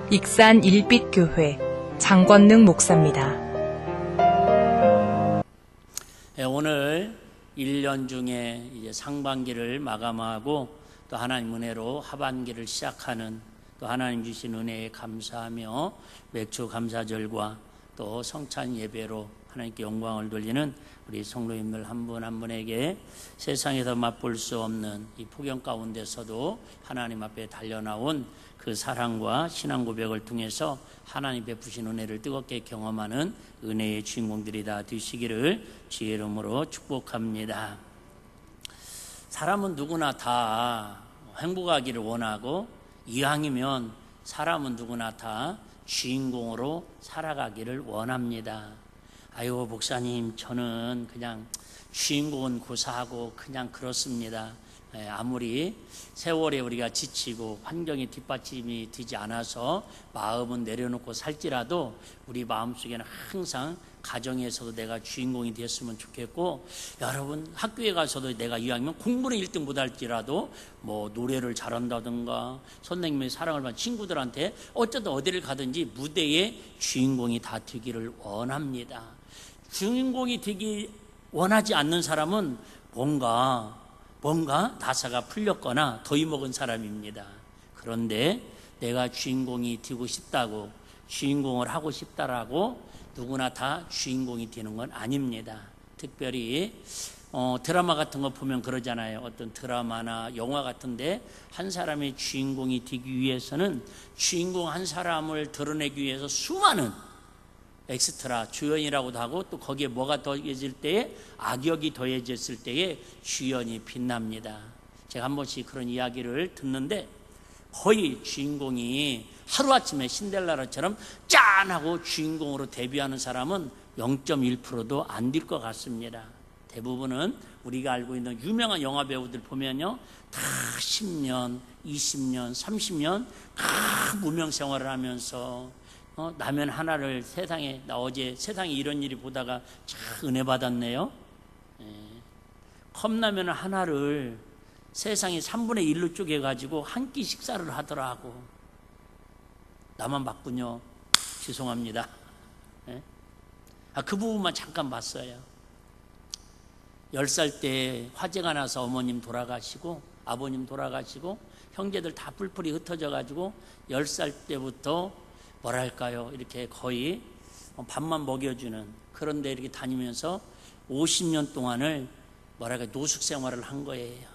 익산 일빛교회 장권능 목사입니다. 네, 오늘 1년 중에 이제 상반기를 마감하고 또 하나님 은혜로 하반기를 시작하는 또 하나님 주신 은혜에 감사하며 맥주 감사절과 또 성찬 예배로 하나님께 영광을 돌리는 우리 성도님들 한 분 한 분에게 세상에서 맛볼 수 없는 이 폭염 가운데서도 하나님 앞에 달려나온 그 사랑과 신앙 고백을 통해서 하나님 베푸신 은혜를 뜨겁게 경험하는 은혜의 주인공들이 다 되시기를 주의 이름으로 축복합니다. 사람은 누구나 다 행복하기를 원하고 이왕이면 사람은 누구나 다 주인공으로 살아가기를 원합니다. 아유 목사님, 저는 그냥 주인공은 고사하고 그냥 그렇습니다. 아무리 세월에 우리가 지치고 환경에 뒷받침이 되지 않아서 마음은 내려놓고 살지라도 우리 마음속에는 항상 가정에서도 내가 주인공이 되었으면 좋겠고, 여러분 학교에 가서도 내가 이왕이면 공부는 1등 못할지라도 뭐 노래를 잘한다든가 선생님의 사랑을 받은 친구들한테 어쩌든 어디를 가든지 무대의 주인공이 다 되기를 원합니다. 주인공이 되기 원하지 않는 사람은 뭔가 나사가 풀렸거나 더위 먹은 사람입니다. 그런데 내가 주인공이 되고 싶다고, 주인공을 하고 싶다라고 누구나 다 주인공이 되는 건 아닙니다. 특별히 드라마 같은 거 보면 그러잖아요. 어떤 드라마나 영화 같은데 한 사람의 주인공이 되기 위해서는 주인공 한 사람을 드러내기 위해서 수많은 엑스트라 주연이라고도 하고, 또 거기에 뭐가 더해질 때에 악역이 더해졌을 때에 주연이 빛납니다. 제가 한 번씩 그런 이야기를 듣는데 거의 주인공이 하루아침에 신데렐라처럼 짠하고 주인공으로 데뷔하는 사람은 0.1%도 안 될 것 같습니다. 대부분은 우리가 알고 있는 유명한 영화 배우들 보면요, 다 10년, 20년, 30년 다 무명 생활을 하면서 라면 하나를 세상에, 나 어제 세상에 이런 일이 보다가 참 은혜 받았네요. 컵라면 하나를 세상에 3분의 1로 쪼개가지고 한 끼 식사를 하더라고. 나만 봤군요. 죄송합니다. 그 부분만 잠깐 봤어요. 10살 때 화재가 나서 어머님 돌아가시고 아버님 돌아가시고 형제들 다 뿔뿔이 흩어져가지고 10살 때부터 뭐랄까요, 이렇게 거의 밥만 먹여주는 그런 데 이렇게 다니면서 50년 동안을 뭐랄까 노숙 생활을 한 거예요.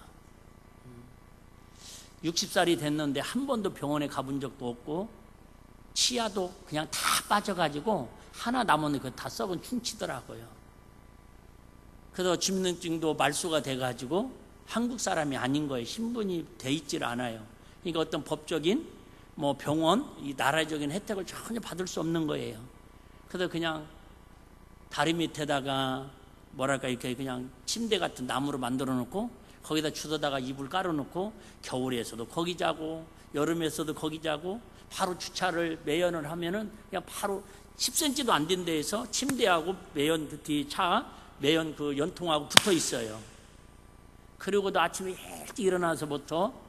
60살이 됐는데 한 번도 병원에 가본 적도 없고 치아도 그냥 다 빠져가지고 하나 남았는데 그거 다 썩은 충치더라고요. 그래서 주민등록증도 말소가 돼가지고 한국 사람이 아닌 거예요. 신분이 돼 있질 않아요. 그러니까 어떤 법적인 뭐 병원, 이 나라적인 혜택을 전혀 받을 수 없는 거예요. 그래서 그냥 다리 밑에다가 뭐랄까 이렇게 그냥 침대 같은 나무로 만들어 놓고 거기다 주워다가 이불 깔아놓고 겨울에서도 거기 자고 여름에서도 거기 자고, 바로 주차를 매연을 하면은 그냥 바로 10cm도 안 된 데에서 침대하고 매연 그 뒤 차 매연 그 연통하고 붙어 있어요. 그리고도 아침에 일찍 일어나서부터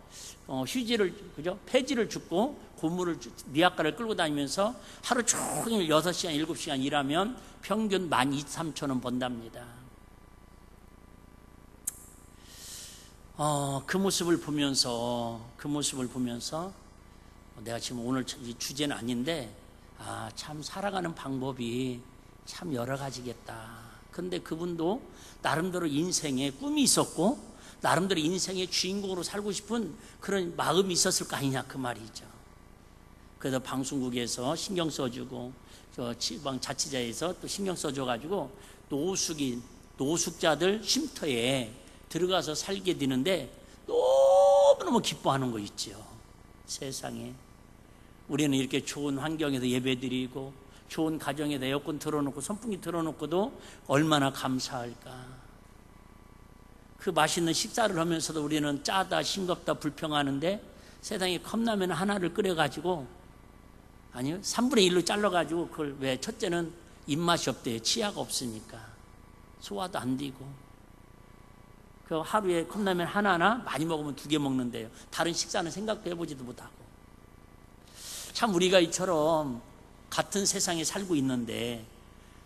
휴지를, 그죠? 폐지를 줍고 고무를, 리아카를 끌고 다니면서 하루 종일 6시간, 7시간 일하면 평균 12,000~13,000원 번답니다. 그 모습을 보면서 내가 지금 오늘 이 주제는 아닌데, 참 살아가는 방법이 참 여러 가지겠다. 근데 그분도 나름대로 인생에 꿈이 있었고 나름대로 인생의 주인공으로 살고 싶은 그런 마음이 있었을 거 아니냐, 그 말이죠. 그래서 방송국에서 신경 써주고 지방 자치자에서 또 신경 써줘가지고 노숙자들 쉼터에 들어가서 살게 되는데 너무너무 기뻐하는 거 있죠. 세상에 우리는 이렇게 좋은 환경에서 예배드리고 좋은 가정에다 에어컨 틀어놓고 선풍기 틀어놓고도 얼마나 감사할까. 그 맛있는 식사를 하면서도 우리는 짜다, 싱겁다, 불평하는데 세상에 컵라면 하나를 끓여가지고, 아니요, 3분의 1로 잘라가지고 그걸 왜, 첫째는 입맛이 없대요. 치아가 없으니까. 소화도 안 되고. 그 하루에 컵라면 하나나 많이 먹으면 2개 먹는데요. 다른 식사는 생각도 해보지도 못하고. 참 우리가 이처럼 같은 세상에 살고 있는데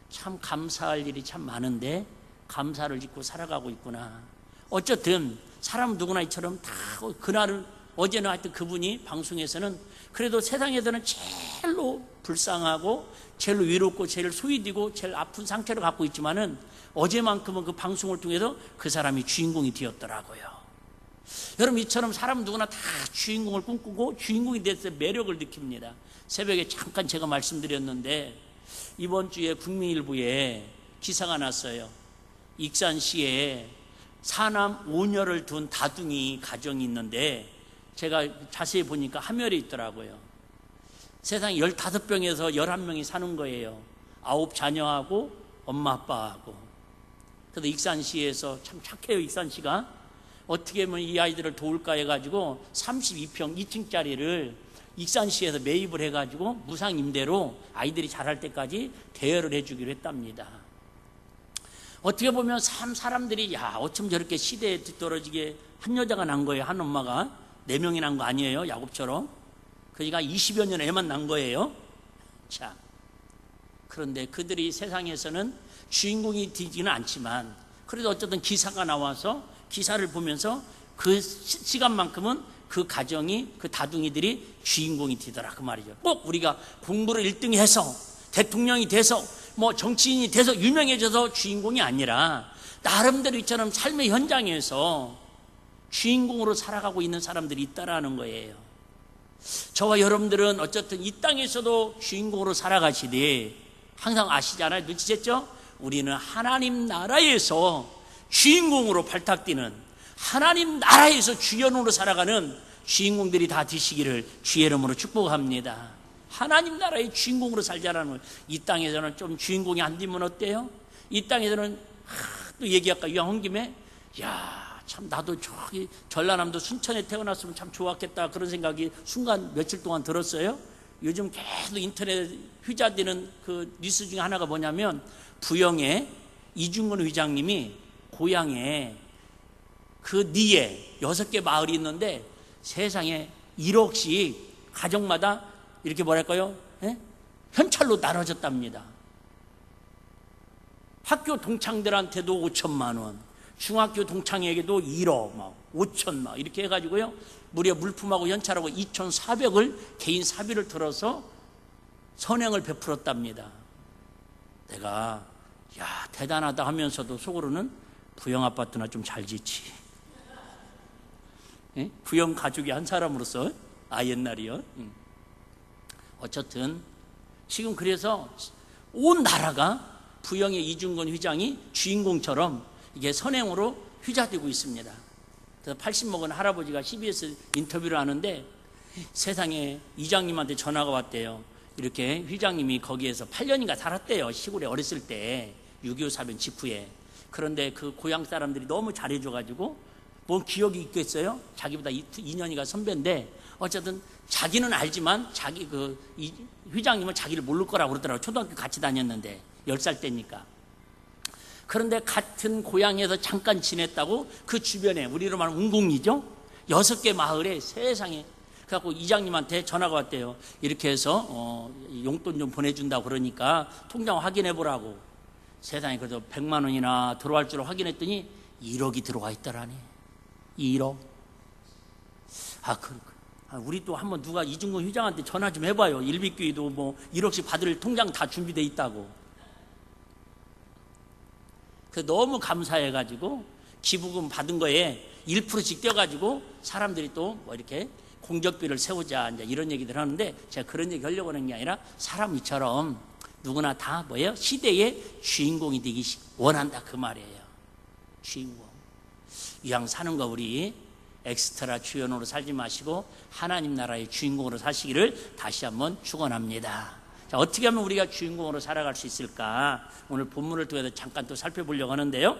참 감사할 일이 참 많은데 감사를 짓고 살아가고 있구나. 어쨌든 사람 누구나 이처럼 다 그날은 어제는 하여튼 그분이 방송에서는 그래도 세상에서는 제일로 불쌍하고 제일로 외롭고 제일 소외되고 제일 아픈 상태를 갖고 있지만은 어제만큼은 그 방송을 통해서 그 사람이 주인공이 되었더라고요. 여러분 이처럼 사람 누구나 다 주인공을 꿈꾸고 주인공이 돼서 매력을 느낍니다. 새벽에 잠깐 제가 말씀드렸는데 이번 주에 국민일보에 기사가 났어요. 익산시에 사남 5녀를 둔 다둥이 가정이 있는데 제가 자세히 보니까 하멸에 있더라고요. 세상에 15병에서 11명이 사는 거예요. 9자녀하고 엄마 아빠하고. 그래서 익산시에서 참 착해요. 익산시가 어떻게 하면 이 아이들을 도울까 해가지고 32평 2층짜리를 익산시에서 매입을 해가지고 무상임대로 아이들이 자랄 때까지 대여를 해주기로 했답니다. 어떻게 보면 사람들이 어쩜 저렇게 시대에 뒤떨어지게 한 여자가 난 거예요. 한 엄마가 4명이 난 거 아니에요. 야곱처럼. 그러니까 20여 년 애만 난 거예요. 자, 그런데 그들이 세상에서는 주인공이 되지는 않지만 그래도 어쨌든 기사가 나와서 기사를 보면서 그 시간만큼은 그 가정이 그 다둥이들이 주인공이 되더라 그 말이죠. 꼭 우리가 공부를 1등 해서 대통령이 돼서 뭐 정치인이 돼서 유명해져서 주인공이 아니라 나름대로 이처럼 삶의 현장에서 주인공으로 살아가고 있는 사람들이 있다라는 거예요. 저와 여러분들은 어쨌든 이 땅에서도 주인공으로 살아가시되 항상 아시잖아요. 눈치챘죠? 우리는 하나님 나라에서 주인공으로 발탁되는 하나님 나라에서 주연으로 살아가는 주인공들이 다 되시기를 주의 이름으로 축복합니다. 하나님 나라의 주인공으로 살자라는 거예요. 이 땅에서는 좀 주인공이 안 되면 어때요? 이 땅에서는 또 얘기할까 이왕 김에 참 나도 저기 전라남도 순천에 태어났으면 참 좋았겠다 그런 생각이 순간 며칠 동안 들었어요. 요즘 계속 인터넷 휘자되는 그 뉴스 중에 하나가 뭐냐면 부영의 이중근 회장님이 고향에 그 니에 6개 마을이 있는데 세상에 1억씩 가정마다 이렇게 뭐랄까요? 현찰로 나눠졌답니다. 학교 동창들한테도 5천만 원, 중학교 동창에게도 1억, 5천 이렇게 해가지고요. 무려 물품하고 현찰하고 2,400을 개인 사비를 들어서 선행을 베풀었답니다. 내가 대단하다 하면서도 속으로는 부영 아파트나 좀 잘 짓지. 부영 가족이 한 사람으로서 옛날이요. 어쨌든 지금 그래서 온 나라가 부영의 이중근 회장이 주인공처럼 이게 선행으로 휘자되고 있습니다. 그래서 80 먹은 할아버지가 CBS 인터뷰를 하는데 세상에 이장님한테 전화가 왔대요. 이렇게 회장님이 거기에서 8년인가 살았대요. 시골에 어렸을 때 6.25 사변 직후에. 그런데 그 고향 사람들이 너무 잘해줘가지고 뭔 기억이 있겠어요? 자기보다 2년이가 선배인데 어쨌든 자기는 알지만 이 회장님은 자기를 모를 거라고 그러더라고요. 초등학교 같이 다녔는데 10살 때니까. 그런데 같은 고향에서 잠깐 지냈다고 그 주변에 우리로 말하면 운공리죠? 6개 마을에 세상에 그래갖고 이장님한테 전화가 왔대요. 이렇게 해서 용돈 좀 보내준다고 그러니까 통장 확인해 보라고. 세상에 그래도 100만 원이나 들어갈 줄 확인했더니 1억이 들어가 있더라네. 1억. 우리 또 한번 누가 이중근 회장한테 전화 좀 해봐요. 일비교회도 뭐 1억씩 받을 통장 다 준비돼 있다고. 너무 감사해가지고 기부금 받은 거에 1%씩 떼어가지고 사람들이 또 뭐 이렇게 공적비를 세우자 이제 이런 얘기들 하는데 제가 그런 얘기 하려고 하는 게 아니라 사람이처럼 누구나 다 뭐예요? 시대의 주인공이 되기 원한다 그 말이에요. 주인공. 이왕 사는 거 우리 엑스트라 주연으로 살지 마시고 하나님 나라의 주인공으로 사시기를 다시 한번 축원합니다. 자, 어떻게 하면 우리가 주인공으로 살아갈 수 있을까? 오늘 본문을 통해서 잠깐 또 살펴보려고 하는데요.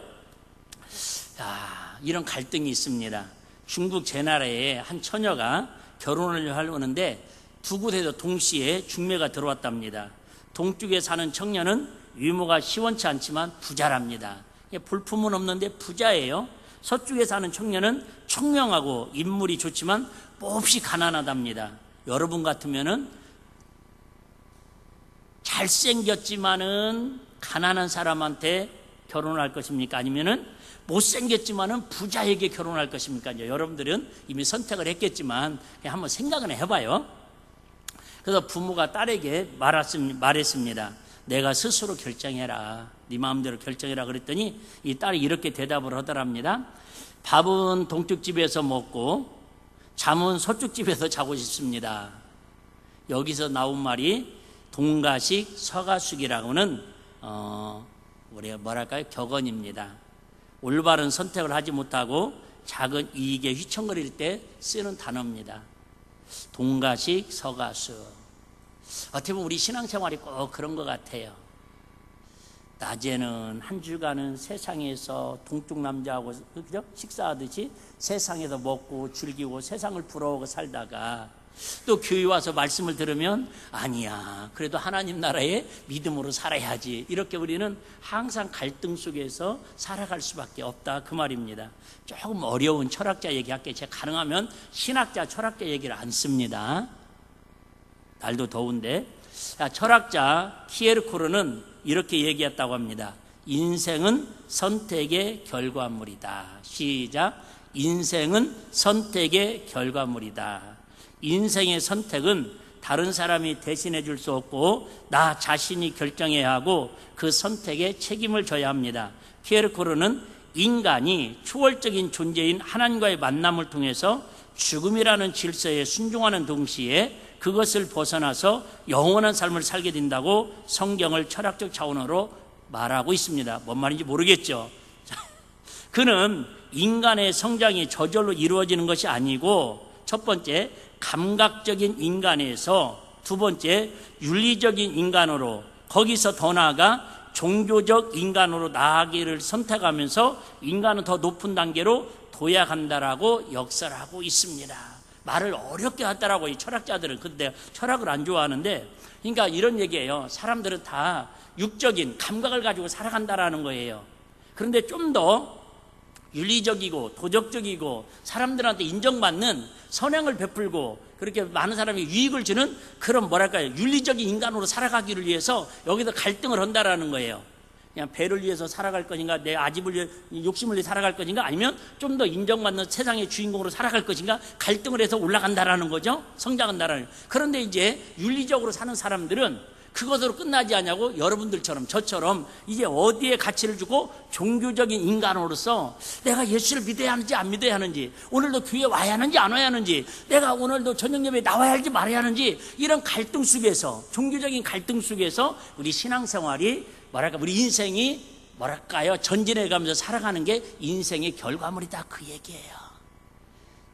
이런 갈등이 있습니다. 중국 제나라에 한 처녀가 결혼을 하려는데 두 곳에서 동시에 중매가 들어왔답니다. 동쪽에 사는 청년은 유모가 시원치 않지만 부자랍니다. 볼품은 없는데 부자예요. 서쪽에 사는 청년은 청명하고 인물이 좋지만 몹시 가난하답니다. 여러분 같으면은 잘생겼지만은 가난한 사람한테 결혼할 것입니까? 아니면은 못생겼지만은 부자에게 결혼할 것입니까? 이제 여러분들은 이미 선택을 했겠지만 그냥 한번 생각은 해봐요. 그래서 부모가 딸에게 말했습니다. 내가 스스로 결정해라. 네 마음대로 결정해라. 그랬더니 이 딸이 이렇게 대답을 하더랍니다. 밥은 동쪽집에서 먹고 잠은 서쪽집에서 자고 싶습니다. 여기서 나온 말이 동가식 서가숙이라고는 우리가 뭐랄까요? 격언입니다. 올바른 선택을 하지 못하고 작은 이익에 휘청거릴 때 쓰는 단어입니다. 동가식 서가숙. 어떻게 보면 우리 신앙생활이 꼭 그런 것 같아요. 낮에는 한 주간은 세상에서 동쪽 남자하고 그죠? 식사하듯이 세상에서 먹고 즐기고 세상을 부러워하고 살다가 또 교회 와서 말씀을 들으면 아니야, 그래도 하나님 나라에 믿음으로 살아야지, 이렇게 우리는 항상 갈등 속에서 살아갈 수밖에 없다, 그 말입니다. 조금 어려운 철학자 얘기할게요. 제가 가능하면 신학자 철학자 얘기를 안 씁니다. 날도 더운데. 철학자 키에르코르는 이렇게 얘기했다고 합니다. 인생은 선택의 결과물이다. 시작. 인생은 선택의 결과물이다. 인생의 선택은 다른 사람이 대신해 줄 수 없고 나 자신이 결정해야 하고 그 선택에 책임을 져야 합니다. 키에르코르는 인간이 초월적인 존재인 하나님과의 만남을 통해서 죽음이라는 질서에 순종하는 동시에 그것을 벗어나서 영원한 삶을 살게 된다고 성경을 철학적 차원으로 말하고 있습니다. 뭔 말인지 모르겠죠. 그는 인간의 성장이 저절로 이루어지는 것이 아니고 첫 번째 감각적인 인간에서 두 번째 윤리적인 인간으로 거기서 더 나아가 종교적 인간으로 나아가기를 선택하면서 인간은 더 높은 단계로 도약한다라고 역설하고 있습니다. 말을 어렵게 하더라고요, 이 철학자들은. 근데 철학을 안 좋아하는데, 그러니까 이런 얘기예요. 사람들은 다 육적인 감각을 가지고 살아간다라는 거예요. 그런데 좀 더 윤리적이고 도덕적이고 사람들한테 인정받는 선행을 베풀고 그렇게 많은 사람이 유익을 주는 그런 뭐랄까요, 윤리적인 인간으로 살아가기를 위해서 여기서 갈등을 한다라는 거예요. 그냥 배를 위해서 살아갈 것인가, 내 아집을 위해 욕심을 위해 살아갈 것인가, 아니면 좀 더 인정받는 세상의 주인공으로 살아갈 것인가, 갈등을 해서 올라간다라는 거죠. 성장한다라는. 그런데 이제 윤리적으로 사는 사람들은 그것으로 끝나지 않냐고, 여러분들처럼 저처럼 이제 어디에 가치를 주고 종교적인 인간으로서 내가 예수를 믿어야 하는지 안 믿어야 하는지, 오늘도 교회 와야 하는지 안 와야 하는지, 내가 오늘도 저녁 예배에 나와야 할지 말아야 하는지, 이런 갈등 속에서, 종교적인 갈등 속에서 우리 신앙생활이 뭐랄까, 우리 인생이 뭐랄까요, 전진해 가면서 살아가는 게 인생의 결과물이다, 그 얘기예요.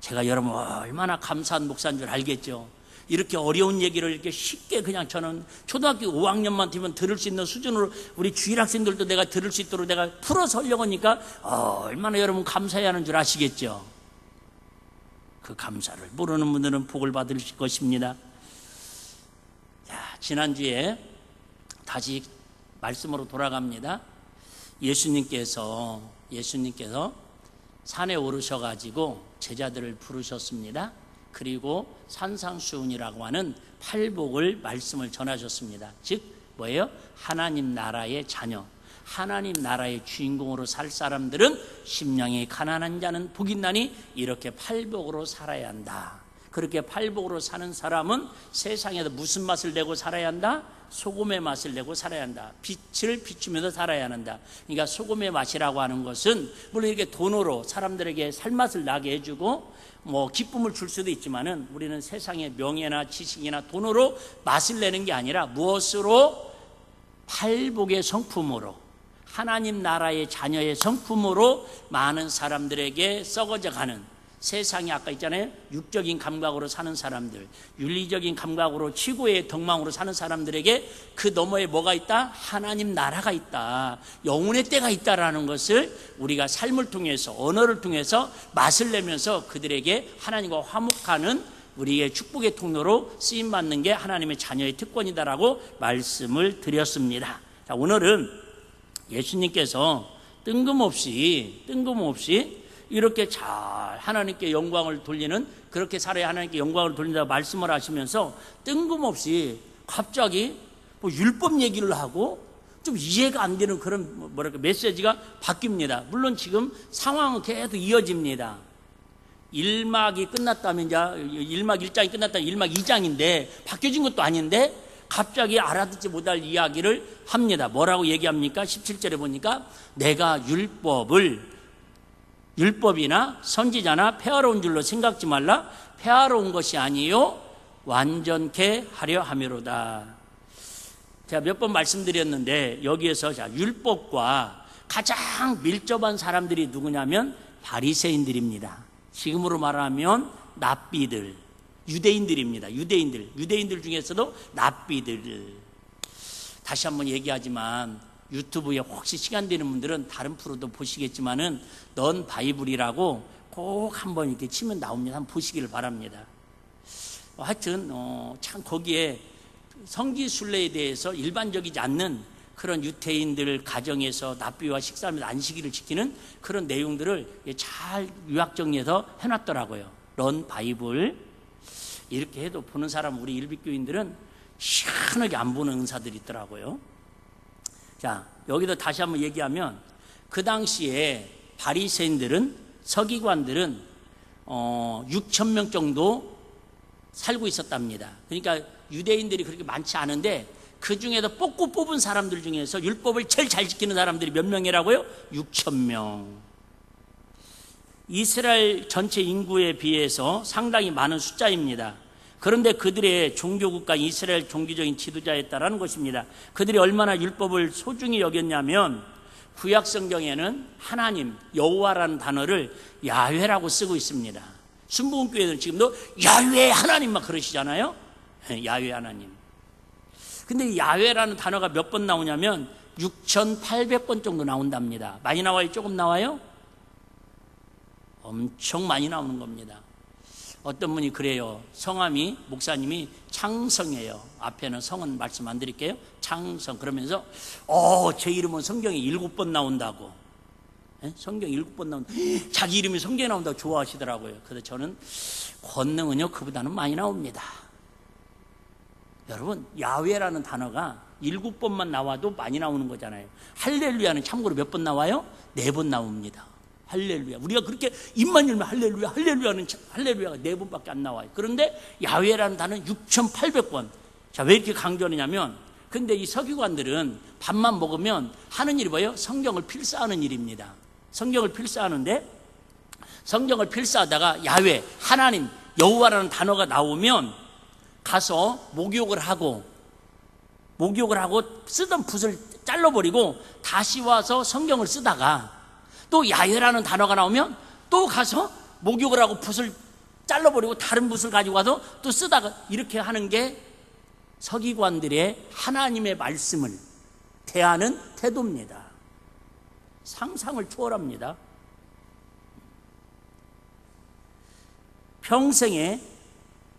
제가 여러분 얼마나 감사한 목사인 줄 알겠죠. 이렇게 어려운 얘기를 이렇게 쉽게 그냥 저는 초등학교 5학년만 되면 들을 수 있는 수준으로 우리 주일 학생들도 내가 들을 수 있도록 내가 풀어서 하려고 하니까 얼마나 여러분 감사해야 하는 줄 아시겠죠. 그 감사를 모르는 분들은 복을 받을 것입니다. 자, 지난주에 다시 말씀으로 돌아갑니다. 예수님께서 산에 오르셔가지고 제자들을 부르셨습니다. 그리고 산상수훈이라고 하는 팔복을 말씀을 전하셨습니다. 즉 뭐예요? 하나님 나라의 자녀, 하나님 나라의 주인공으로 살 사람들은 심령이 가난한 자는 복이 있나니 이렇게 팔복으로 살아야 한다. 그렇게 팔복으로 사는 사람은 세상에서 무슨 맛을 내고 살아야 한다? 소금의 맛을 내고 살아야 한다. 빛을 비추면서 살아야 한다. 그러니까 소금의 맛이라고 하는 것은 물론 이렇게 돈으로 사람들에게 살맛을 나게 해주고 뭐 기쁨을 줄 수도 있지만은 우리는 세상의 명예나 지식이나 돈으로 맛을 내는 게 아니라 무엇으로? 팔복의 성품으로, 하나님 나라의 자녀의 성품으로 많은 사람들에게 썩어져 가는, 세상이 아까 있잖아요, 육적인 감각으로 사는 사람들, 윤리적인 감각으로 최고의 덕망으로 사는 사람들에게 그 너머에 뭐가 있다? 하나님 나라가 있다, 영혼의 때가 있다라는 것을 우리가 삶을 통해서, 언어를 통해서 맛을 내면서 그들에게 하나님과 화목하는 우리의 축복의 통로로 쓰임받는 게 하나님의 자녀의 특권이다라고 말씀을 드렸습니다. 자, 오늘은 예수님께서 뜬금없이 이렇게 잘 하나님께 영광을 돌리는, 그렇게 살아야 하나님께 영광을 돌린다고 말씀을 하시면서 뜬금없이 갑자기 뭐 율법 얘기를 하고 좀 이해가 안 되는 그런 뭐랄까 메시지가 바뀝니다. 물론 지금 상황은 계속 이어집니다. 1막이 끝났다면 이제 1막 1장이 끝났다면 1막 2장인데 바뀌어진 것도 아닌데 갑자기 알아듣지 못할 이야기를 합니다. 뭐라고 얘기합니까? 17절에 보니까 내가 율법이나 선지자나 폐하러 온 줄로 생각지 말라. 폐하러 온 것이 아니요 완전케 하려 함이로다. 제가 몇 번 말씀드렸는데 여기에서 율법과 가장 밀접한 사람들이 누구냐면 바리새인들입니다. 지금으로 말하면 랍비들, 유대인들입니다. 유대인들 중에서도 랍비들. 다시 한번 얘기하지만 유튜브에 혹시 시간 되는 분들은 다른 프로도 보시겠지만은 넌 바이블이라고 꼭 한번 이렇게 치면 나옵니다. 한번 보시기를 바랍니다. 하여튼 참 거기에 성지순례에 대해서 일반적이지 않는 그런 유대인들 가정에서 납비와 식사하면서 안식일을 지키는 그런 내용들을 잘 요약 정리해서 해놨더라고요. 런 바이블. 이렇게 해도 보는 사람 우리 일비교인들은 시원하게 안 보는 은사들이 있더라고요. 자, 여기도 다시 한번 얘기하면 그 당시에 바리새인들은 서기관들은 6,000명 정도 살고 있었답니다. 그러니까 유대인들이 그렇게 많지 않은데 그 중에서 뽑고 뽑은 사람들 중에서 율법을 제일 잘 지키는 사람들이 몇 명이라고요? 6,000명. 이스라엘 전체 인구에 비해서 상당히 많은 숫자입니다. 그런데 그들의 종교국가 이스라엘 종교적인 지도자였다라는 것입니다. 그들이 얼마나 율법을 소중히 여겼냐면 구약 성경에는 하나님, 여호와라는 단어를 야훼라고 쓰고 있습니다. 순복음교회는 지금도 야훼 하나님 막 그러시잖아요. 야훼 하나님. 근데 이 야훼라는 단어가 몇 번 나오냐면 6,800번 정도 나온답니다. 많이 나와요? 조금 나와요? 엄청 많이 나오는 겁니다. 어떤 분이 그래요. 성함이 목사님이 창성이에요. 앞에는 성은 말씀 안 드릴게요. 창성. 그러면서 제 이름은 성경에 7번 나온다고. 성경 7번 나온다. 자기 이름이 성경에 나온다고 좋아하시더라고요. 그래서 저는 권능은요 그보다는 많이 나옵니다. 여러분 야훼라는 단어가 7번만 나와도 많이 나오는 거잖아요. 할렐루야는 참고로 몇 번 나와요? 4번 나옵니다. 할렐루야. 우리가 그렇게 입만 열면 할렐루야는 할렐루야가 4번밖에 안 나와요. 그런데 야훼라는 단어는 6,800번. 자, 왜 이렇게 강조하느냐면 근데 이 서기관들은 밥만 먹으면 하는 일이 뭐예요? 성경을 필사하는 일입니다. 성경을 필사하는데 성경을 필사하다가 야훼, 하나님, 여호와라는 단어가 나오면 가서 목욕을 하고 쓰던 붓을 잘라버리고 다시 와서 성경을 쓰다가 또 야훼라는 단어가 나오면 또 가서 목욕을 하고 붓을 잘라버리고 다른 붓을 가지고 와서 또 쓰다가 이렇게 하는 게 서기관들의 하나님의 말씀을 대하는 태도입니다. 상상을 초월합니다. 평생에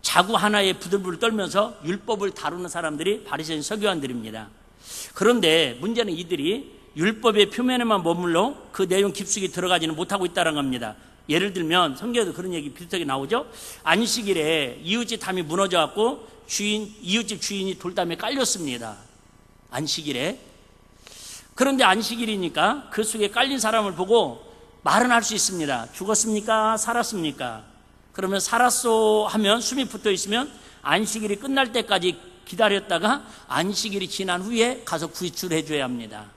자구 하나에 부들부들 떨면서 율법을 다루는 사람들이 바리새인 서기관들입니다. 그런데 문제는 이들이 율법의 표면에만 머물러 그 내용 깊숙이 들어가지는 못하고 있다는 겁니다. 예를 들면 성경에도 그런 얘기 비슷하게 나오죠. 안식일에 이웃집 담이 무너져갖고 이웃집 주인이 돌담에 깔렸습니다. 안식일에. 그런데 안식일이니까 그 속에 깔린 사람을 보고 말은 할 수 있습니다. 죽었습니까? 살았습니까? 그러면 살았소 하면 숨이 붙어 있으면 안식일이 끝날 때까지 기다렸다가 안식일이 지난 후에 가서 구출해 줘야 합니다.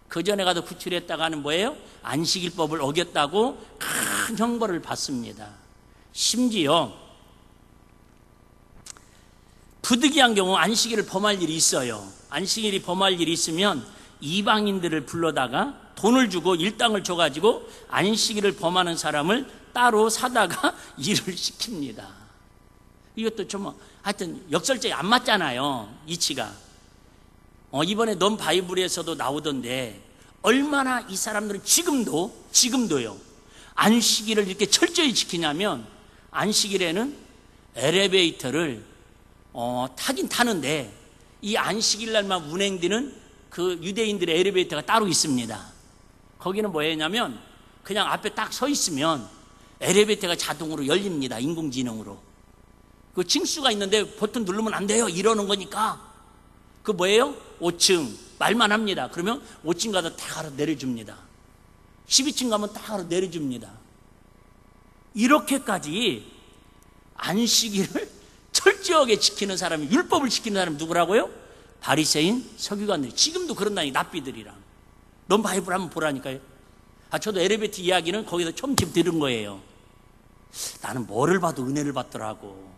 그 전에 가서 구출했다가 하는 뭐예요? 안식일법을 어겼다고 큰 형벌을 받습니다. 심지어 부득이한 경우 안식일을 범할 일이 있어요. 안식일이 범할 일이 있으면 이방인들을 불러다가 돈을 주고 일당을 줘가지고 안식일을 범하는 사람을 따로 사다가 일을 시킵니다. 이것도 좀 하여튼 역설적이 안 맞잖아요. 이치가. 이번에 넌 바이블에서도 나오던데 얼마나 이 사람들은 지금도요 안식일을 이렇게 철저히 지키냐면 안식일에는 엘리베이터를 타긴 타는데 이 안식일 날만 운행되는 그 유대인들의 엘리베이터가 따로 있습니다. 거기는 뭐냐면 그냥 앞에 딱 서 있으면 엘리베이터가 자동으로 열립니다. 인공지능으로. 그 층수가 있는데 버튼 누르면 안 돼요 이러는 거니까 그 뭐예요? 5층. 말만 합니다. 그러면 5층 가서 다 알아 내려줍니다. 12층 가면 다 알아 내려줍니다. 이렇게까지 안식일을 철저하게 지키는 사람이, 율법을 지키는 사람이 누구라고요? 바리새인, 서기관들. 지금도 그런다니, 납비들이랑. 넌 바이블 한번 보라니까요. 저도 엘리베이터 이야기는 거기서 처음 집 들은 거예요. 나는 뭐를 봐도 은혜를 받더라고.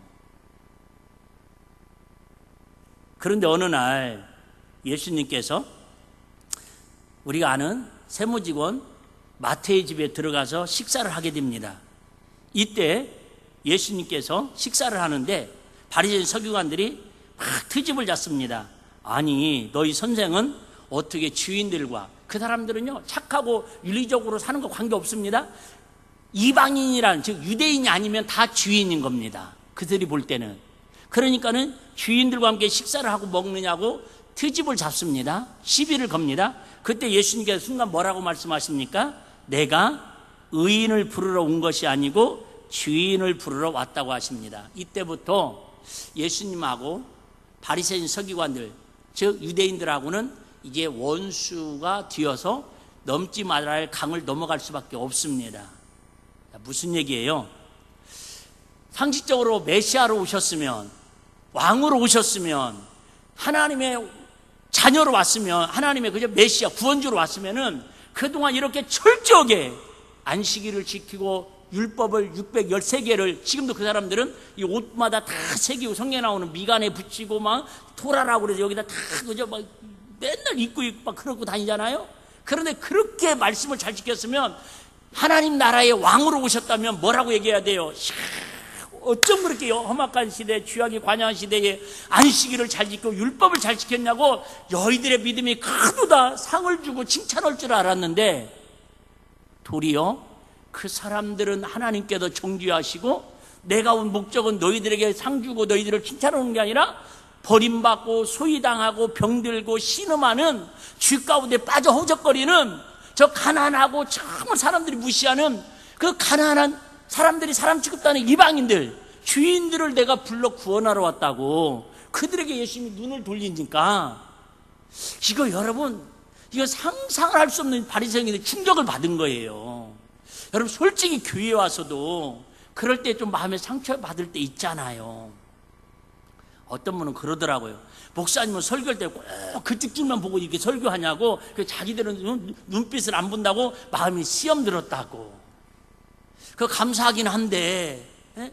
그런데 어느 날 예수님께서 우리가 아는 세무직원 마태의 집에 들어가서 식사를 하게 됩니다. 이때 예수님께서 식사를 하는데 바리새인 서기관들이 막 트집을 잡습니다. 아니, 너희 선생은 어떻게 주인들과, 그 사람들은요 착하고 윤리적으로 사는 거 관계없습니다. 이방인이란, 즉 유대인이 아니면 다 주인인 겁니다. 그들이 볼 때는. 그러니까는 주인들과 함께 식사를 하고 먹느냐고 트집을 잡습니다. 시비를 겁니다. 그때 예수님께서 순간 뭐라고 말씀하십니까? 내가 의인을 부르러 온 것이 아니고 주인을 부르러 왔다고 하십니다. 이때부터 예수님하고 바리새인 서기관들, 즉 유대인들하고는 이제 원수가 되어서 넘지 말아야 할 강을 넘어갈 수밖에 없습니다. 무슨 얘기예요? 상식적으로 메시아로 오셨으면, 왕으로 오셨으면, 하나님의 자녀로 왔으면, 하나님의 그저 메시아 구원주로 왔으면은 그동안 이렇게 철저하게 안식일을 지키고 율법을 613개를, 지금도 그 사람들은 이 옷마다 다 새기고 성경에 나오는 미간에 붙이고 막 토라라고 그래서 여기다 다 그저 막 맨날 입고 막 그러고 다니잖아요. 그런데 그렇게 말씀을 잘 지켰으면, 하나님 나라의 왕으로 오셨다면 뭐라고 얘기해야 돼요? 어쩜 그렇게 험악한 시대, 죄악이 관영한 시대에 안식일을 잘 지키고 율법을 잘 지켰냐고 너희들의 믿음이 크도다 상을 주고 칭찬할 줄 알았는데, 도리어 그 사람들은 하나님께도 정죄하시고 내가 온 목적은 너희들에게 상 주고 너희들을 칭찬하는 게 아니라 버림받고 소위당하고 병들고 신음하는 쥐 가운데 빠져 허적거리는 저 가난하고 정말 사람들이 무시하는 그 가난한 사람들이 사람 취급하는 이방인들, 주인들을 내가 불러 구원하러 왔다고 그들에게 예수님이 눈을 돌리니까, 이거 여러분, 이거 상상을 할 수 없는 바리새인들의 충격을 받은 거예요. 여러분, 솔직히 교회에 와서도 그럴 때 좀 마음에 상처받을 때 있잖아요. 어떤 분은 그러더라고요. 목사님은 설교할 때 꼭 그 특집만 보고 이렇게 설교하냐고, 자기들은 눈빛을 안 본다고 마음이 시험 들었다고. 그 감사하긴 한데,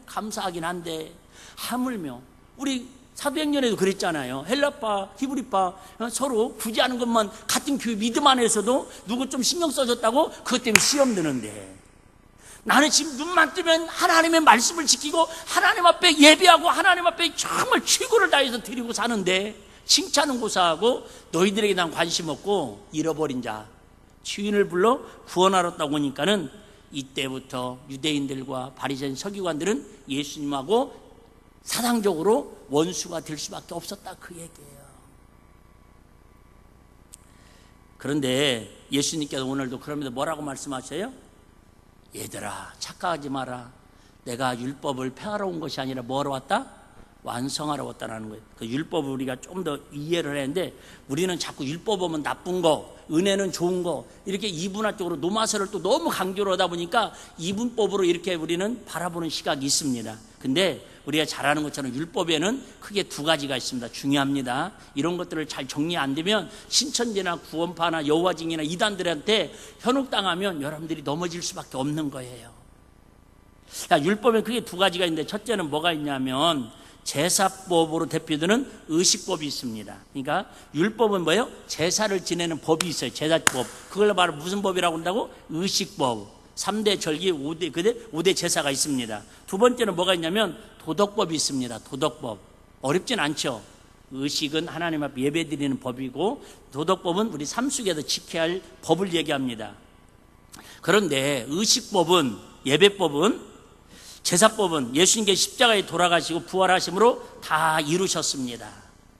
감사하긴 한데, 하물며 우리 사도행전에도 그랬잖아요. 헬라파, 히브리파 서로 굳이 하는 것만 같은 교회 믿음 안에서도 누구 좀 신경 써줬다고 그것 때문에 시험 드는데, 나는 지금 눈만 뜨면 하나님의 말씀을 지키고 하나님 앞에 예배하고 하나님 앞에 정말 최고를 다해서 드리고 사는데, 칭찬은 고사하고 너희들에게 난 관심 없고 잃어버린 자, 주인을 불러 구원하러 왔다고 하니까는 이때부터 유대인들과 바리새인 서기관들은 예수님하고 사상적으로 원수가 될 수밖에 없었다, 그 얘기예요. 그런데 예수님께서 오늘도 그러면서 뭐라고 말씀하셔요? 얘들아, 착각하지 마라. 내가 율법을 폐하러 온 것이 아니라 뭐하러 왔다? 완성하러 왔다는 거예요. 그 율법을 우리가 좀 더 이해를 했는데, 우리는 자꾸 율법 보면 나쁜 거, 은혜는 좋은 거, 이렇게 이분화적으로 노마서를 또 너무 강조를 하다 보니까 이분법으로 이렇게 우리는 바라보는 시각이 있습니다. 근데 우리가 잘 아는 것처럼 율법에는 크게 두 가지가 있습니다. 중요합니다. 이런 것들을 잘 정리 안 되면 신천지나 구원파나 여호와 증인이나 이단들한테 현혹당하면 여러분들이 넘어질 수밖에 없는 거예요. 율법에 크게 두 가지가 있는데, 첫째는 뭐가 있냐면 제사법으로 대표되는 의식법이 있습니다. 그러니까 율법은 뭐예요? 제사를 지내는 법이 있어요. 제사법. 그걸 바로 무슨 법이라고 한다고? 의식법. 3대 절기 5대 제사가 있습니다. 두 번째는 뭐가 있냐면 도덕법이 있습니다. 도덕법. 어렵진 않죠. 의식은 하나님 앞에 예배드리는 법이고, 도덕법은 우리 삶 속에서 지켜야 할 법을 얘기합니다. 그런데 의식법은, 예배법은, 제사법은 예수님께서 십자가에 돌아가시고 부활하심으로 다 이루셨습니다.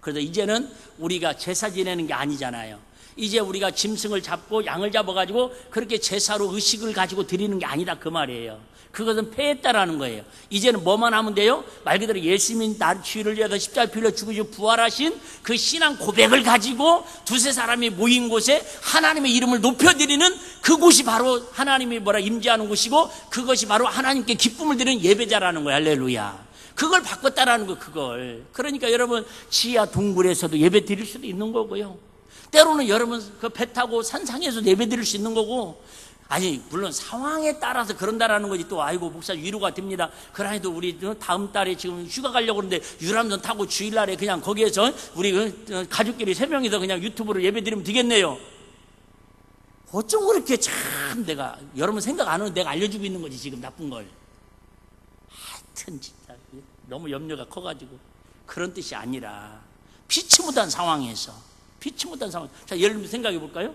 그래서 이제는 우리가 제사 지내는 게 아니잖아요. 이제 우리가 짐승을 잡고 양을 잡아가지고 그렇게 제사로 의식을 가지고 드리는 게 아니다 그 말이에요. 그것은 패했다라는 거예요. 이제는 뭐만 하면 돼요? 말 그대로 예수님이 나를 죄를 위해서 십자가에 빌려 죽으시고 부활하신 그 신앙 고백을 가지고 두세 사람이 모인 곳에 하나님의 이름을 높여드리는 그곳이 바로 하나님이 임재하는 곳이고, 그것이 바로 하나님께 기쁨을 드리는 예배자라는 거예요. 할렐루야. 그걸 바꿨다라는 거, 그걸. 그러니까 여러분, 지하 동굴에서도 예배 드릴 수도 있는 거고요. 때로는 여러분 그 배 타고 산상에서 예배 드릴 수 있는 거고, 아니 물론 상황에 따라서 그런다라는 거지. 또 아이고 목사 위로가 됩니다. 그러나도 우리 다음 달에 지금 휴가 가려고 그러는데 유람선 타고 주일날에 그냥 거기에서 우리 가족끼리 3명이서 그냥 유튜브로 예배 드리면 되겠네요. 어쩜 그렇게 참 내가 여러분 생각 안 하는 내가 알려주고 있는 거지 지금 나쁜 걸. 하여튼 진짜 너무 염려가 커가지고 그런 뜻이 아니라 피치 못한 상황에서 자 예를 들면 생각해 볼까요?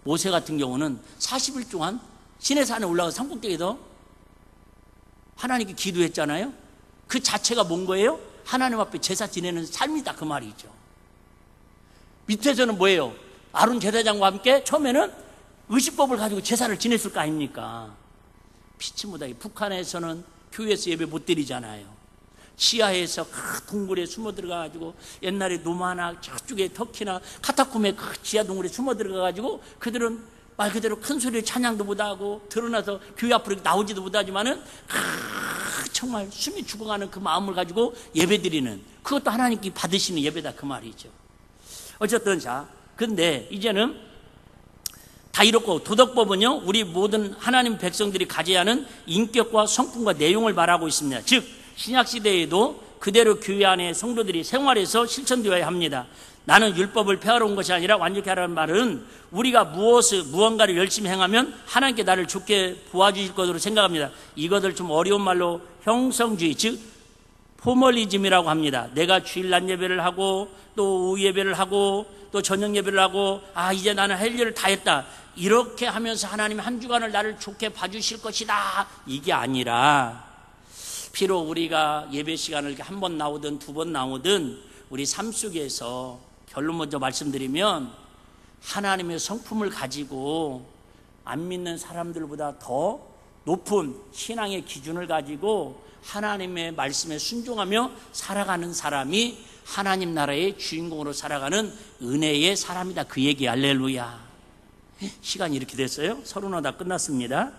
모세 같은 경우는 40일 동안 시내산에 올라가서 산꼭대기에서 하나님께 기도했잖아요. 그 자체가 뭔 거예요? 하나님 앞에 제사 지내는 삶이다 그 말이죠. 밑에서는 뭐예요? 아론 제사장과 함께 처음에는 의식법을 가지고 제사를 지냈을 거 아닙니까? 피치 못하게 북한에서는 교회에서 예배 못 드리잖아요. 지하에서 그 동굴에 숨어 들어가가지고 옛날에 노마나 저쪽에 터키나 카타콤에 그 지하 동굴에 숨어 들어가가지고 그들은 말 그대로 큰 소리로 찬양도 못하고 드러나서 교회 앞으로 나오지도 못하지만은 정말 숨이 죽어가는 그 마음을 가지고 예배드리는, 그것도 하나님께 받으시는 예배다 그 말이죠. 어쨌든 자, 근데 이제는 다 이렇고 도덕법은요 우리 모든 하나님 백성들이 가져야 하는 인격과 성품과 내용을 말하고 있습니다. 즉 신약시대에도 그대로 교회 안에 성도들이 생활해서 실천되어야 합니다. 나는 율법을 폐하러 온 것이 아니라 완전히 하라는 말은 우리가 무언가를 열심히 행하면 하나님께 나를 좋게 보아주실 것으로 생각합니다. 이것을 좀 어려운 말로 형성주의, 즉 포멀리즘이라고 합니다. 내가 주일 낮 예배를 하고 또 오후 예배를 하고 또 저녁 예배를 하고 이제 나는 할 일을 다 했다, 이렇게 하면서 하나님 한 주간을 나를 좋게 봐주실 것이다, 이게 아니라 비록 우리가 예배 시간을 한 번 나오든 두 번 나오든 우리 삶 속에서 결론 먼저 말씀드리면 하나님의 성품을 가지고 안 믿는 사람들보다 더 높은 신앙의 기준을 가지고 하나님의 말씀에 순종하며 살아가는 사람이 하나님 나라의 주인공으로 살아가는 은혜의 사람이다, 그 얘기. 할렐루야. 시간이 이렇게 됐어요. 서론은 다 끝났습니다.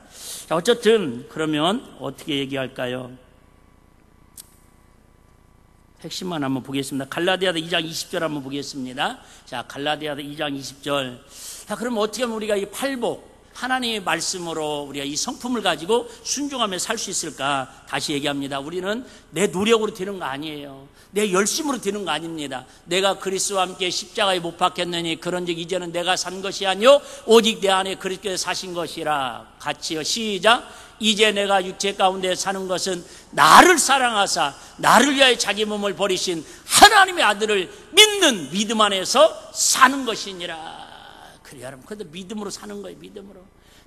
자, 어쨌든 그러면 어떻게 얘기할까요? 핵심만 한번 보겠습니다. 갈라디아서 2장 20절 한번 보겠습니다. 자, 갈라디아서 2장 20절. 자, 그럼 어떻게 하면 우리가 이 팔복, 하나님의 말씀으로 우리가 이 성품을 가지고 순종하며 살 수 있을까? 다시 얘기합니다. 우리는 내 노력으로 되는 거 아니에요. 내 열심으로 되는 거 아닙니다. 내가 그리스도와 함께 십자가에 못 박혔느니 그런즉 이제는 내가 산 것이 아니요 오직 내 안에 그리스도께서 사신 것이라. 같이요. 시작. 이제 내가 육체 가운데 사는 것은 나를 사랑하사 나를 위하여 자기 몸을 버리신 하나님의 아들을 믿는 믿음 안에서 사는 것이니라. 그래 여러분, 그래도 믿음으로 사는 거예요. 믿음으로.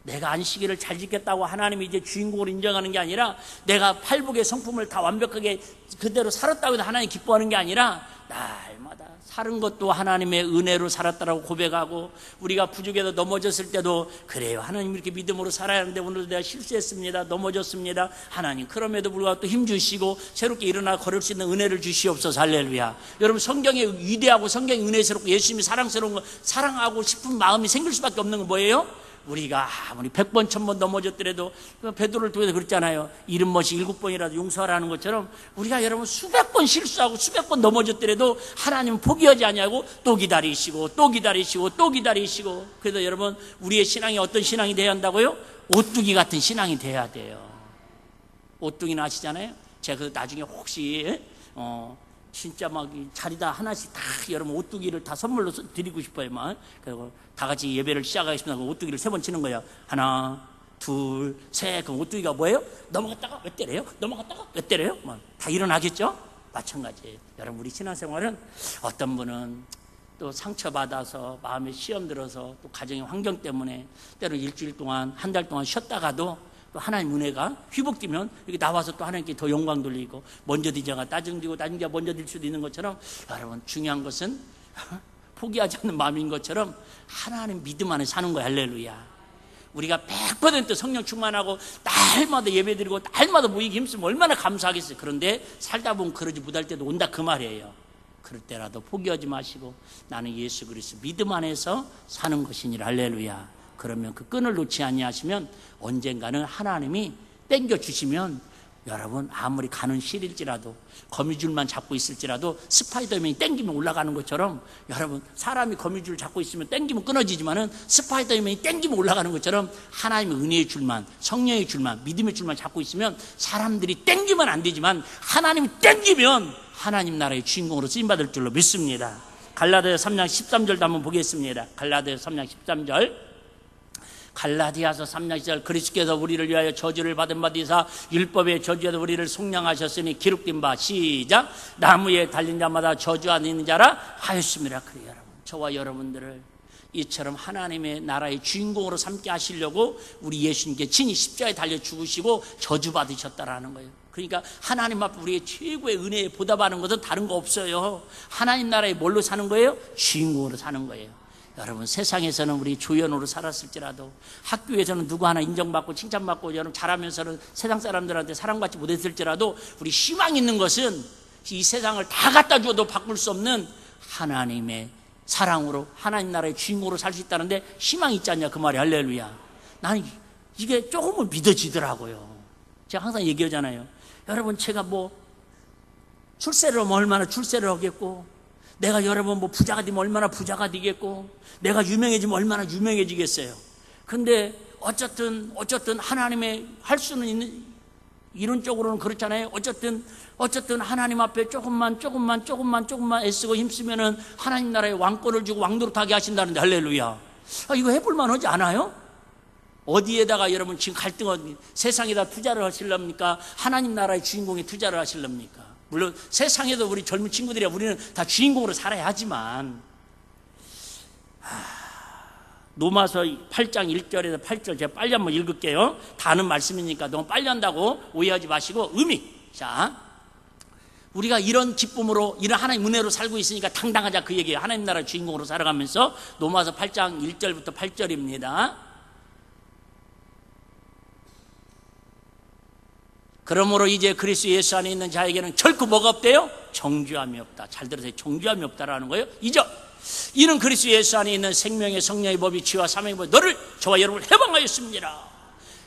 내가 안식일을 잘 지켰다고 하나님이 이제 주인공으로 인정하는 게 아니라, 내가 팔복의 성품을 다 완벽하게 그대로 살았다고 해서 하나님 기뻐하는 게 아니라 날마다 사는 것도 하나님의 은혜로 살았다라고 고백하고, 우리가 부족해서 넘어졌을 때도 그래요, 하나님 이렇게 믿음으로 살아야 하는데 오늘도 내가 실수했습니다, 넘어졌습니다, 하나님 그럼에도 불구하고 또 힘주시고 새롭게 일어나 걸을 수 있는 은혜를 주시옵소서. 할렐루야. 여러분, 성경에 위대하고 성경이 은혜스럽고 예수님이 사랑스러운 거, 사랑하고 싶은 마음이 생길 수밖에 없는 건 뭐예요? 우리가 아무리 100번 1000번 넘어졌더라도 베드로를 통해서 그랬잖아요. 70번씩 7번이라도 용서하라는 것처럼 우리가 여러분 수백 번 실수하고 수백 번 넘어졌더라도 하나님은 포기하지 아니하고 또 기다리시고 또 기다리시고 또 기다리시고. 그래서 여러분, 우리의 신앙이 어떤 신앙이 돼야 한다고요? 오뚜기 같은 신앙이 돼야 돼요. 오뚜기는 아시잖아요. 제가 그래서 나중에 혹시 진짜 막 자리다 하나씩 다 여러분 오뚜기를 다 선물로 드리고 싶어요. 막 그리고 다 같이 예배를 시작하겠습니다. 그럼 오뚜기를 3번 치는 거예요. 하나, 둘, 셋. 그럼 오뚜기가 뭐예요? 넘어갔다가 왜 때려요? 넘어갔다가 왜 때려요? 막 다 일어나겠죠? 마찬가지예요. 여러분, 우리 신앙생활은 어떤 분은 또 상처받아서 마음에 시험 들어서 또 가정의 환경 때문에 때로 일주일 동안 한 달 동안 쉬었다가도 또 하나님 은혜가 회복되면 이렇게 나와서 또 하나님께 더 영광 돌리고, 먼저 뒤져가 따증지고 나중에 먼저 될 수도 있는 것처럼 여러분, 중요한 것은 포기하지 않는 마음인 것처럼 하나님 믿음 안에 사는 거야. 할렐루야. 우리가 100% 성령 충만하고 날마다 예배드리고 날마다 모이기 힘쓰면 얼마나 감사하겠어요. 그런데 살다 보면 그러지 못할 때도 온다 그 말이에요. 그럴 때라도 포기하지 마시고 나는 예수 그리스도 믿음 안에서 사는 것이니라. 할렐루야. 그러면 그 끈을 놓지 아니하시면 언젠가는 하나님이 땡겨주시면 여러분 아무리 가는 실일지라도 거미줄만 잡고 있을지라도 스파이더맨이 땡기면 올라가는 것처럼 여러분 사람이 거미줄을 잡고 있으면 땡기면 끊어지지만은 스파이더맨이 땡기면 올라가는 것처럼 하나님의 은혜의 줄만, 성령의 줄만, 믿음의 줄만 잡고 있으면 사람들이 땡기면 안 되지만 하나님이 땡기면 하나님 나라의 주인공으로 쓰임받을 줄로 믿습니다. 갈라디아서 3장 13절도 한번 보겠습니다. 갈라디아서 3장 13절. 갈라디아서 3장 10절 그리스도께서 우리를 위하여 저주를 받은 바 되사 율법의 저주에도 우리를 속량하셨으니 기록된 바 시작 나무에 달린 자마다 저주 안 있는 자라 하였습니다. 그래요 여러분, 저와 여러분들을 이처럼 하나님의 나라의 주인공으로 삼게 하시려고 우리 예수님께 친히 십자가에 달려 죽으시고 저주 받으셨다라는 거예요. 그러니까 하나님 앞에 우리의 최고의 은혜에 보답하는 것은 다른 거 없어요. 하나님 나라에 뭘로 사는 거예요? 주인공으로 사는 거예요. 여러분 세상에서는 우리 조연으로 살았을지라도 학교에서는 누구 하나 인정받고 칭찬받고 여러분 잘하면서는 세상 사람들한테 사랑받지 못했을지라도 우리 희망 있는 것은 이 세상을 다 갖다 줘도 바꿀 수 없는 하나님의 사랑으로 하나님 나라의 주인공으로 살 수 있다는데 희망이 있지 않냐 그 말이. 할렐루야. 나는 이게 조금은 믿어지더라고요. 제가 항상 얘기하잖아요. 여러분 제가 뭐 출세를 하면 얼마나 출세를 하겠고 내가 여러분 뭐 부자가 되면 얼마나 부자가 되겠고 내가 유명해지면 얼마나 유명해지겠어요. 근데 어쨌든 하나님의 할 수는 있는 이론적으로는 그렇잖아요. 어쨌든 하나님 앞에 조금만 애쓰고 힘쓰면은 하나님 나라의 왕권을 주고 왕노릇하게 하신다는데 할렐루야. 이거 해볼만 하지 않아요? 어디에다가 여러분 지금 갈등은 세상에다 투자를 하실랍니까? 하나님 나라의 주인공에 투자를 하실랍니까? 물론 세상에도 우리 젊은 친구들이야 우리는 다 주인공으로 살아야 하지만 로마서 8장 1절에서 8절 제가 빨리 한번 읽을게요. 다 아는 말씀이니까 너무 빨리 한다고 오해하지 마시고 자 우리가 이런 기쁨으로 이런 하나님 은혜로 살고 있으니까 당당하자 그 얘기예요. 하나님 나라 주인공으로 살아가면서 로마서 8장 1절부터 8절입니다. 그러므로 이제 그리스도 예수 안에 있는 자에게는 결코 뭐가 없대요? 정죄함이 없다. 잘 들으세요. 정죄함이 없다라는 거예요. 2절. 이는 그리스도 예수 안에 있는 생명의 성령의 법이 지와 사명의 법이 너를 저와 여러분을 해방하였습니다.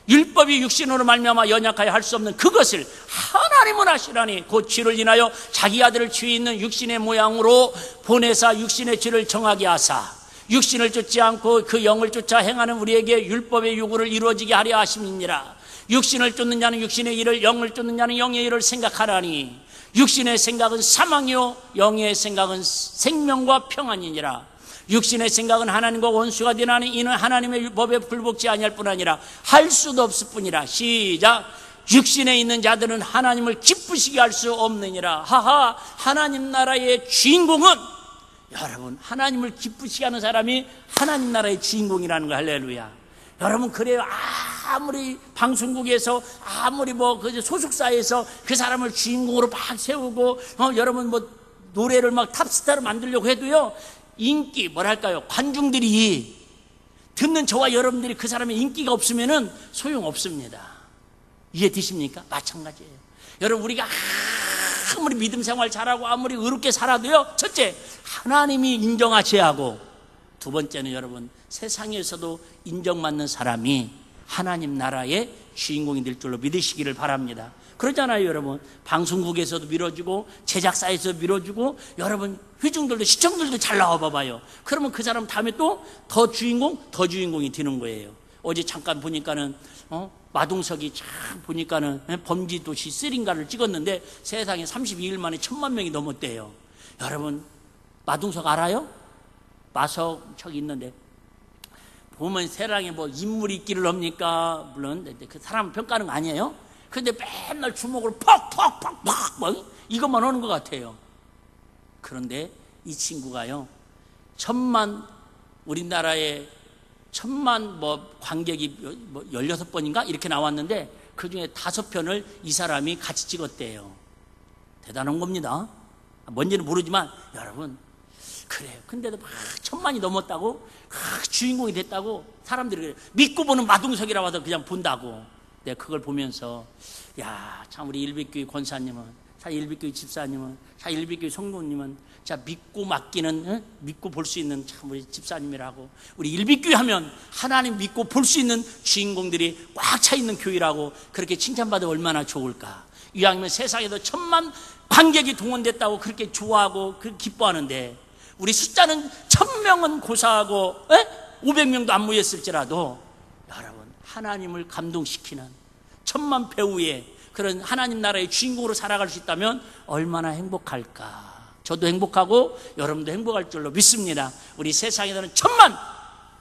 율법이 육신으로 말미암아 연약하여 할 수 없는 그것을 하나님은 하시라니 곧 죄를 인하여 자기 아들을 죄 있는 육신의 모양으로 보내사 육신의 죄를 정하게 하사 육신을 쫓지 않고 그 영을 쫓아 행하는 우리에게 율법의 요구를 이루어지게 하려 하심이니라. 육신을 쫓는 자는 육신의 일을 영을 쫓는 자는 영의 일을 생각하라니 육신의 생각은 사망이요 영의 생각은 생명과 평안이니라. 육신의 생각은 하나님과 원수가 되나니 이는 하나님의 법에 불복지 아니할 뿐 아니라 할 수도 없을 뿐이라. 시작. 육신에 있는 자들은 하나님을 기쁘시게 할 수 없느니라. 하하. 하나님 나라의 주인공은 여러분 하나님을 기쁘시게 하는 사람이 하나님 나라의 주인공이라는 거. 할렐루야. 여러분 그래요. 아무리 방송국에서 아무리 뭐 그 소속사에서 그 사람을 주인공으로 막 세우고 여러분 뭐 노래를 막 탑스타로 만들려고 해도요 인기 뭐랄까요 관중들이 듣는 저와 여러분들이 그 사람의 인기가 없으면은 소용없습니다. 이해되십니까? 마찬가지예요. 여러분 우리가 아무리 믿음 생활 잘하고 아무리 의롭게 살아도요 첫째 하나님이 인정하셔야 하고 두 번째는 여러분 세상에서도 인정받는 사람이 하나님 나라의 주인공이 될 줄로 믿으시기를 바랍니다. 그러잖아요 여러분. 방송국에서도 밀어주고 제작사에서도 밀어주고 여러분 회중들도 시청들도 잘 나와봐봐요. 그러면 그 사람 다음에 또 더 주인공이 되는 거예요. 어제 잠깐 보니까는 마동석이 참 보니까는 범죄도시 3인가를 찍었는데 세상에 32일 만에 1000만 명이 넘었대요. 여러분 마동석 알아요? 마석척이 있는데 보면 세상에 뭐 인물이 있기를 합니까? 물론 그 사람 평가하는 거 아니에요. 근데 맨날 주먹으로 퍽퍽퍽퍽 뭐 이것만 하는 것 같아요. 그런데 이 친구가요 1000만 우리나라에 1000만 뭐 관객이 뭐 16번인가 이렇게 나왔는데 그 중에 5편을 이 사람이 같이 찍었대요. 대단한 겁니다. 뭔지는 모르지만 여러분 그래요. 근데도 막 1000만이 넘었다고, 주인공이 됐다고 사람들이 그래요. 믿고 보는 마동석이라고 하도 그냥 본다고. 내가 그걸 보면서 야, 참 우리 일빛교회 권사님은, 자 일빛교회 집사님은, 자 일빛교회 성도님은 자 믿고 맡기는, 믿고 볼 수 있는 참 우리 집사님이라고, 우리 일빛교회 하면 하나님 믿고 볼 수 있는 주인공들이 꽉 차 있는 교회라고 그렇게 칭찬받으면 얼마나 좋을까. 이왕이면 세상에도 1000만 관객이 동원됐다고 그렇게 좋아하고 그렇게 기뻐하는데, 우리 숫자는 1000명은 고사하고 500명도 안 모였을지라도 여러분, 하나님을 감동시키는 1000만 배우의 그런 하나님 나라의 주인공으로 살아갈 수 있다면 얼마나 행복할까. 저도 행복하고 여러분도 행복할 줄로 믿습니다. 우리 세상에서는 1000만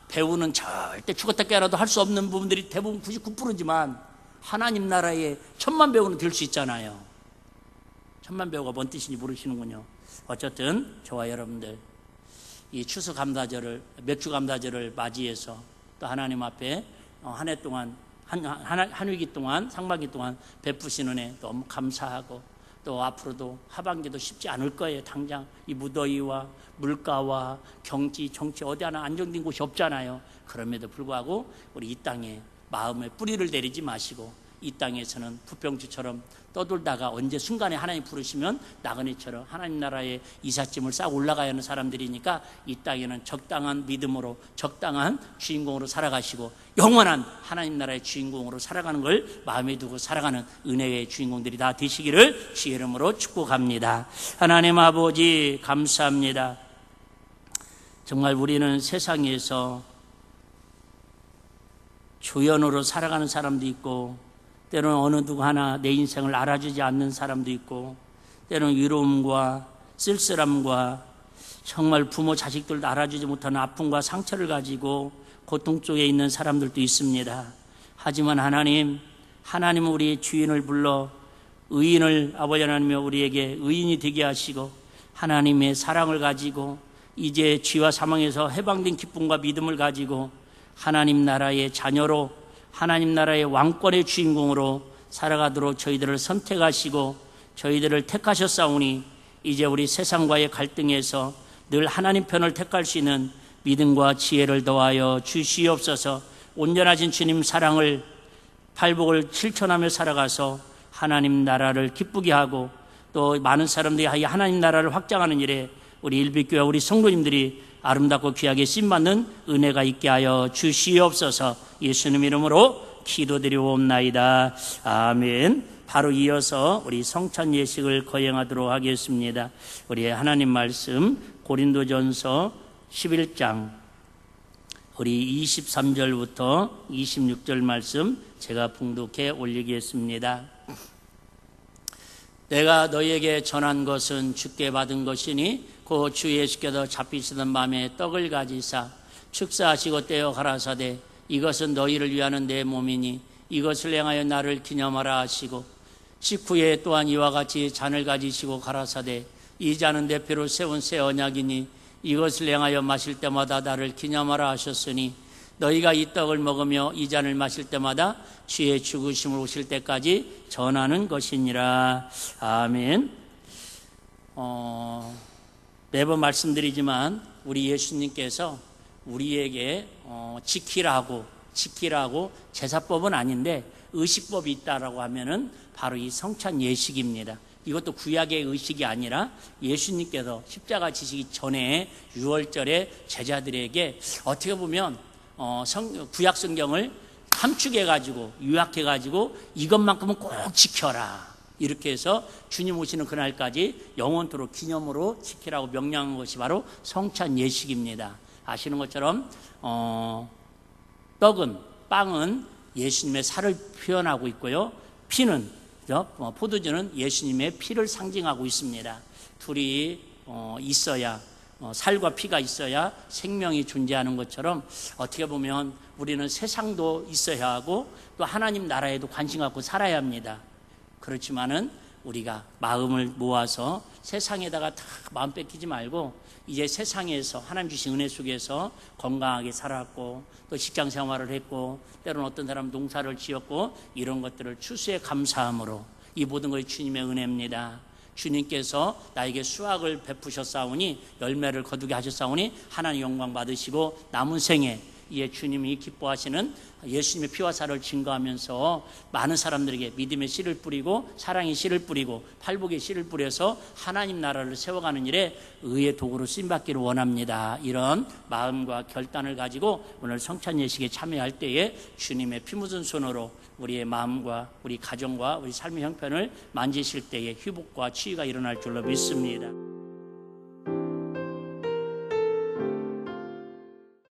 배우는 절대 죽었다 깨어나도 할 수 없는 부분들이 대부분 99%지만 하나님 나라의 1000만 배우는 될 수 있잖아요. 1000만 배우가 뭔 뜻인지 모르시는군요. 어쨌든 저와 여러분들 이 추수 감사절을, 맥주 감사절을 맞이해서 또 하나님 앞에 한 해 동안, 한 위기 동안, 상반기 동안 베푸신 은혜 너무 감사하고, 또 앞으로도 하반기도 쉽지 않을 거예요. 당장 이 무더위와 물가와 경기, 정치 어디 하나 안정된 곳이 없잖아요. 그럼에도 불구하고 우리 이 땅에 마음의 뿌리를 내리지 마시고, 이 땅에서는 부평주처럼 떠돌다가 언제 순간에 하나님 부르시면 나그네처럼 하나님 나라의 이삿짐을 싸고 올라가야 하는 사람들이니까 이 땅에는 적당한 믿음으로 적당한 주인공으로 살아가시고 영원한 하나님 나라의 주인공으로 살아가는 걸 마음에 두고 살아가는 은혜의 주인공들이 다 되시기를 주의 이름으로 축복합니다. 하나님 아버지 감사합니다. 정말 우리는 세상에서 조연으로 살아가는 사람도 있고, 때로는 어느 누구 하나 내 인생을 알아주지 않는 사람도 있고, 때로는 위로움과 쓸쓸함과 정말 부모 자식들도 알아주지 못하는 아픔과 상처를 가지고 고통 속에 있는 사람들도 있습니다. 하지만 하나님은 우리의 주인을 불러 의인을 아버지 하나님이 우리에게 의인이 되게 하시고, 하나님의 사랑을 가지고 이제 죄와 사망에서 해방된 기쁨과 믿음을 가지고 하나님 나라의 자녀로, 하나님 나라의 왕권의 주인공으로 살아가도록 저희들을 선택하시고 저희들을 택하셨사오니, 이제 우리 세상과의 갈등에서 늘 하나님 편을 택할 수 있는 믿음과 지혜를 더하여 주시옵소서. 온전하신 주님 사랑을, 팔복을 실천하며 살아가서 하나님 나라를 기쁘게 하고, 또 많은 사람들이 하나님 나라를 확장하는 일에 우리 일빛교회 우리 성도님들이 아름답고 귀하게 쓰임받는 은혜가 있게 하여 주시옵소서. 예수님 이름으로 기도드리옵나이다. 아멘. 바로 이어서 우리 성찬 예식을 거행하도록 하겠습니다. 우리 하나님 말씀 고린도전서 11장 우리 23절부터 26절 말씀 제가 봉독해 올리겠습니다. 내가 너희에게 전한 것은 주께 받은 것이니 곧 주 예수께서 잡히시던 밤에 떡을 가지사 축사하시고 떼어 가라사대 이것은 너희를 위하는 내 몸이니 이것을 행하여 나를 기념하라 하시고, 식후에 또한 이와 같이 잔을 가지시고 가라사대 이 잔은 내 피로 세운 새 언약이니 이것을 행하여 마실 때마다 나를 기념하라 하셨으니 너희가 이 떡을 먹으며 이 잔을 마실 때마다 주의 죽으심을 오실 때까지 전하는 것이니라. 아멘. 매번 말씀드리지만 우리 예수님께서 우리에게 지키라고 제사법은 아닌데 의식법이 있다라고 하면은 바로 이 성찬 예식입니다. 이것도 구약의 의식이 아니라 예수님께서 십자가 지시기 전에 6월절에 제자들에게 어떻게 보면 구약 성경을 함축해가지고 요약해가지고 이것만큼은 꼭 지켜라, 이렇게 해서 주님 오시는 그날까지 영원토록 기념으로 지키라고 명령한 것이 바로 성찬 예식입니다. 아시는 것처럼 빵은 예수님의 살을 표현하고 있고요, 피는 포도주는 예수님의 피를 상징하고 있습니다. 둘이 있어야, 살과 피가 있어야 생명이 존재하는 것처럼 어떻게 보면 우리는 세상도 있어야 하고 또 하나님 나라에도 관심 갖고 살아야 합니다. 그렇지만은 우리가 마음을 모아서 세상에다가 다 마음 뺏기지 말고 이제 세상에서 하나님 주신 은혜 속에서 건강하게 살았고 또 직장 생활을 했고 때로는 어떤 사람은 농사를 지었고 이런 것들을 추수에 감사함으로 이 모든 것이 주님의 은혜입니다. 주님께서 나에게 수확을 베푸셨사오니 열매를 거두게 하셨사오니 하나님 영광 받으시고 남은 생에 이에 주님이 기뻐하시는 예수님의 피와 살을 증거하면서 많은 사람들에게 믿음의 씨를 뿌리고 사랑의 씨를 뿌리고 팔복의 씨를 뿌려서 하나님 나라를 세워가는 일에 의의 도구로 쓰임받기를 원합니다. 이런 마음과 결단을 가지고 오늘 성찬 예식에 참여할 때에 주님의 피 묻은 손으로 우리의 마음과 우리 가정과 우리 삶의 형편을 만지실 때에 회복과 치유가 일어날 줄로 믿습니다.